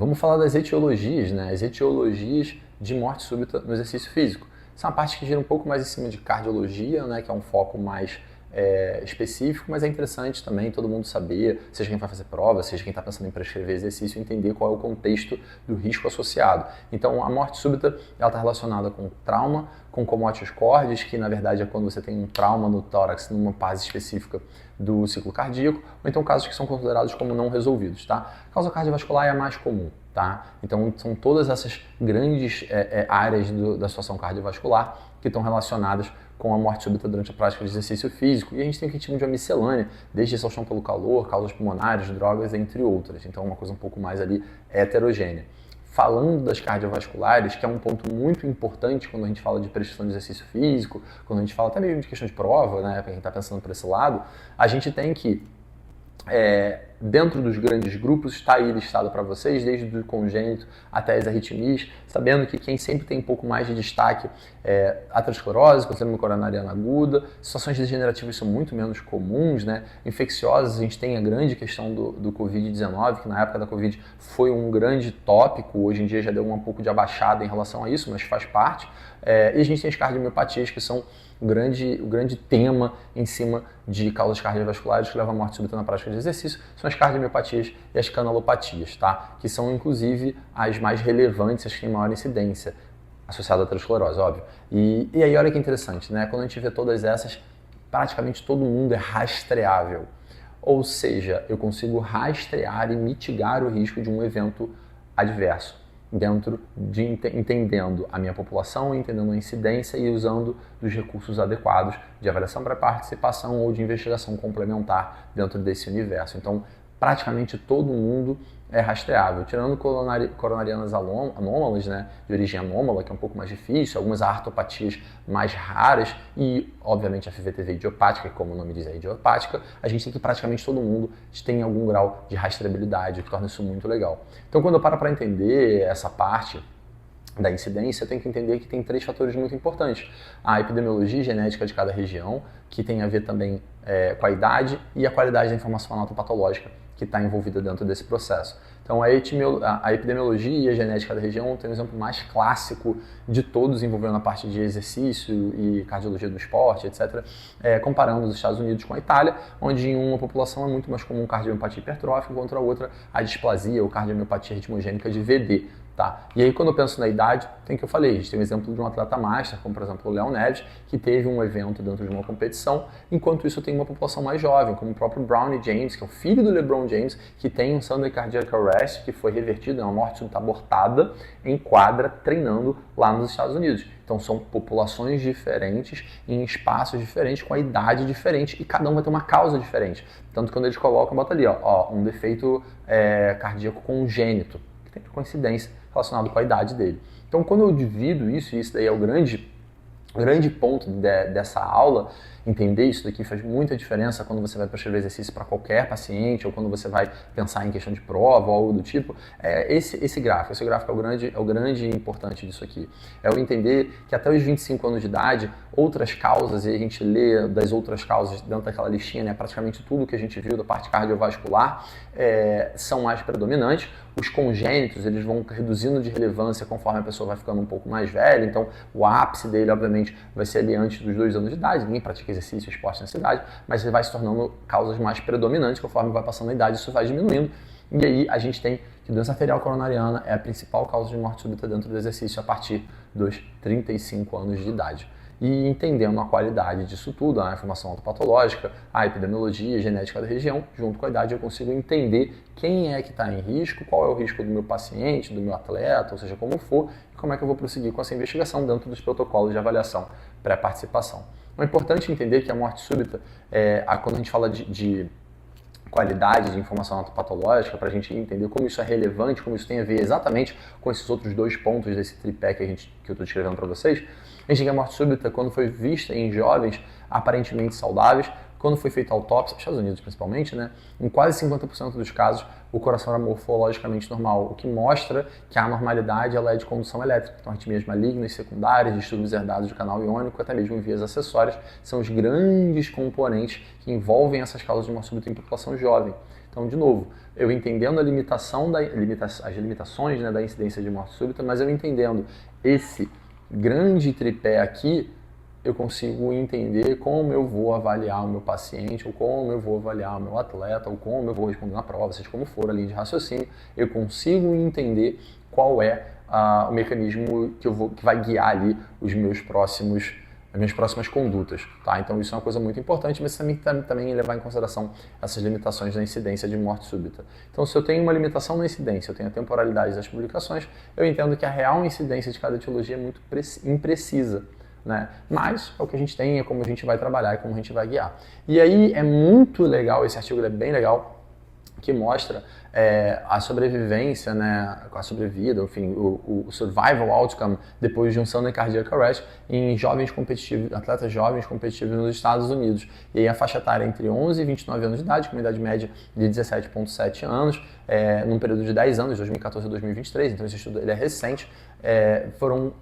Vamos falar das etiologias, né? As etiologias de morte súbita no exercício físico. Essa é uma parte que gira um pouco mais em cima de cardiologia, né? Que é um foco mais específico, mas é interessante também todo mundo saber, seja quem vai fazer prova, seja quem está pensando em prescrever exercício, entender qual é o contexto do risco associado. Então, a morte súbita está relacionada com trauma, com commotio cordis, que na verdade é quando você tem um trauma no tórax, numa fase específica do ciclo cardíaco, ou então casos que são considerados como não resolvidos, tá? A causa cardiovascular é a mais comum, tá? Então, são todas essas grandes áreas da situação cardiovascular que estão relacionadas com a morte súbita durante a prática de exercício físico. E a gente tem o que chama de uma miscelânea, desde exaustão pelo calor, causas pulmonares, drogas, entre outras. Então, é uma coisa um pouco mais ali heterogênea. Falando das cardiovasculares, que é um ponto muito importante quando a gente fala de prescrição de exercício físico, quando a gente fala até mesmo de questão de prova, né, para quem está pensando por esse lado, a gente tem que dentro dos grandes grupos, está aí listado para vocês, desde o congênito até as arritmias, sabendo que quem sempre tem um pouco mais de destaque é aterosclerose, síndrome coronariana aguda, situações degenerativas são muito menos comuns, né? Infecciosas, a gente tem a grande questão do Covid-19, que na época da Covid foi um grande tópico, hoje em dia já deu um pouco de abaixada em relação a isso, mas faz parte. E a gente tem as cardiomiopatias, que são o grande tema em cima de causas cardiovasculares que levam à morte súbita na prática de exercício, são as cardiomiopatias e as canalopatias, tá? Que são inclusive as mais relevantes, as que têm maior incidência, associada à aterosclerose, óbvio. E aí olha que interessante, né? Quando a gente vê todas essas, praticamente todo mundo é rastreável. Ou seja, eu consigo rastrear e mitigar o risco de um evento adverso, dentro de entendendo a minha população, entendendo a incidência e usando dos recursos adequados de avaliação para participação ou de investigação complementar dentro desse universo. Então, praticamente todo mundo é rastreável, tirando coronarianas anômalas, né, de origem anômala, que é um pouco mais difícil, algumas artopatias mais raras e, obviamente, a FVTV idiopática, que como o nome diz é idiopática, a gente tem que praticamente todo mundo tem algum grau de rastreabilidade, o que torna isso muito legal. Então, quando eu paro para entender essa parte da incidência, tem que entender que tem 3 fatores muito importantes. A epidemiologia genética de cada região, que tem a ver também com a idade, e a qualidade da informação anatopatológica que está envolvida dentro desse processo. Então, a epidemiologia e a genética da região tem um exemplo mais clássico de todos envolvendo a parte de exercício e cardiologia do esporte, etc., comparando os Estados Unidos com a Itália, onde em uma população é muito mais comum cardiomiopatia hipertrófica, enquanto a outra a displasia ou cardiomiopatia ritmogênica de VD. Tá? E aí, quando eu penso na idade, tem que eu falei, a gente tem um exemplo de um atleta master, como por exemplo o Léo Neves, que teve um evento dentro de uma competição, enquanto isso tem uma população mais jovem, como o próprio Bronny James, que é o filho do LeBron James, que tem um Sunday Cardiac Arrest, que foi revertido, é uma morte súbita abortada, em quadra, treinando lá nos Estados Unidos. Então são populações diferentes, em espaços diferentes, com a idade diferente, e cada um vai ter uma causa diferente. Tanto que quando eles colocam, bota ali, ó, um defeito cardíaco congênito, que tem coincidência relacionado com a idade dele. Então, quando eu divido isso, e isso daí é o grande ponto dessa aula, entender isso daqui faz muita diferença quando você vai prescrever exercício para qualquer paciente ou quando você vai pensar em questão de prova ou algo do tipo. Esse gráfico é o grande importante disso aqui. É o entender que até os 25 anos de idade, outras causas, e a gente lê das outras causas dentro daquela listinha, né, praticamente tudo que a gente viu da parte cardiovascular são mais predominantes. Os congênitos, eles vão reduzindo de relevância conforme a pessoa vai ficando um pouco mais velha, então o ápice dele, obviamente, vai ser ali antes dos 2 anos de idade, ninguém pratica exercício, esporte nessa idade, mas ele vai se tornando causas mais predominantes conforme vai passando a idade, isso vai diminuindo, e aí a gente tem que doença arterial coronariana é a principal causa de morte súbita dentro do exercício a partir dos 35 anos de idade. E entendendo a qualidade disso tudo, a informação autopatológica, a epidemiologia, a genética da região, junto com a idade eu consigo entender quem é que está em risco, qual é o risco do meu paciente, do meu atleta, ou seja, como for, e como é que eu vou prosseguir com essa investigação dentro dos protocolos de avaliação pré-participação. É importante entender que a morte súbita, quando a gente fala de qualidade de informação autopatológica, para a gente entender como isso é relevante, como isso tem a ver exatamente com esses outros 2 pontos desse tripé que eu estou descrevendo para vocês, a gente tem que a morte súbita, quando foi vista em jovens aparentemente saudáveis, quando foi feita a autópsia, nos Estados Unidos principalmente, né, em quase 50% dos casos, o coração era morfologicamente normal, o que mostra que a anormalidade ela é de condução elétrica. Então, arritmias malignas, secundárias, distúrbios herdados de canal iônico, até mesmo vias acessórias, são os grandes componentes que envolvem essas causas de morte súbita em população jovem. Então, de novo, eu entendendo a limitação as limitações, né, da incidência de morte súbita, mas eu entendendo esse grande tripé aqui, eu consigo entender como eu vou avaliar o meu paciente, ou como eu vou avaliar o meu atleta, ou como eu vou responder na prova, seja como for a linha de raciocínio, eu consigo entender qual é o mecanismo que vai guiar ali as minhas próximas condutas. Tá? Então isso é uma coisa muito importante, mas também levar em consideração essas limitações da incidência de morte súbita. Então se eu tenho uma limitação na incidência, eu tenho a temporalidade das publicações, eu entendo que a real incidência de cada etiologia é muito imprecisa. Né? Mas é o que a gente tem, é como a gente vai trabalhar e como a gente vai guiar. E aí é muito legal, esse artigo é bem legal, que mostra a sobrevivência, né, a sobrevida, enfim, o survival outcome depois de um sudden cardiac arrest em jovens competitivos, atletas jovens competitivos nos Estados Unidos. E aí a faixa etária entre 11 e 29 anos de idade, com uma idade média de 17,7 anos, num período de 10 anos, 2014 a 2023, então esse estudo ele é recente, foram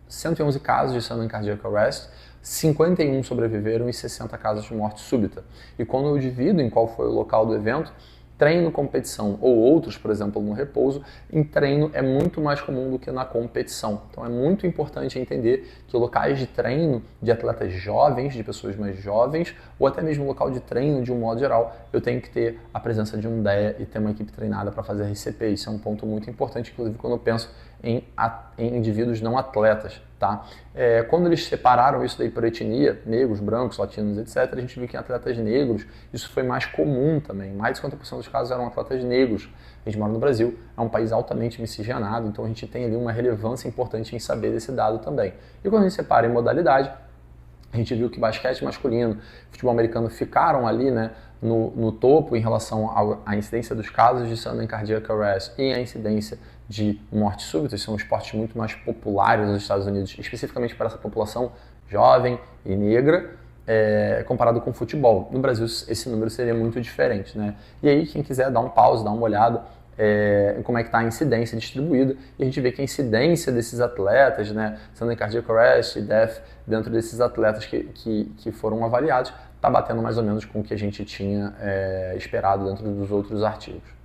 111 casos de sudden cardiac arrest, 51 sobreviveram e 60 casos de morte súbita. E quando eu divido em qual foi o local do evento, treino, competição ou outros, por exemplo, no repouso, em treino é muito mais comum do que na competição. Então é muito importante entender que locais de treino de atletas jovens, de pessoas mais jovens, ou até mesmo local de treino de um modo geral, eu tenho que ter a presença de um DEA e ter uma equipe treinada para fazer RCP. Isso é um ponto muito importante, inclusive quando eu penso em indivíduos não atletas. Tá? Quando eles separaram isso daí por etnia, negros, brancos, latinos, etc., a gente viu que em atletas negros isso foi mais comum também. Mais de 50% dos casos eram atletas negros. A gente mora no Brasil, é um país altamente miscigenado, então a gente tem ali uma relevância importante em saber desse dado também. E quando a gente separa em modalidade, a gente viu que basquete masculino, futebol americano ficaram ali, né, no topo em relação à incidência dos casos de sudden cardiac arrest e a incidência de morte súbita. São esportes muito mais populares nos Estados Unidos, especificamente para essa população jovem e negra, comparado com o futebol. No Brasil esse número seria muito diferente, né? E aí quem quiser dar um pause, dar uma olhada em como é que está a incidência distribuída, e a gente vê que a incidência desses atletas, né, sudden cardiac arrest e death, dentro desses atletas que foram avaliados, está batendo mais ou menos com o que a gente tinha esperado dentro dos outros artigos.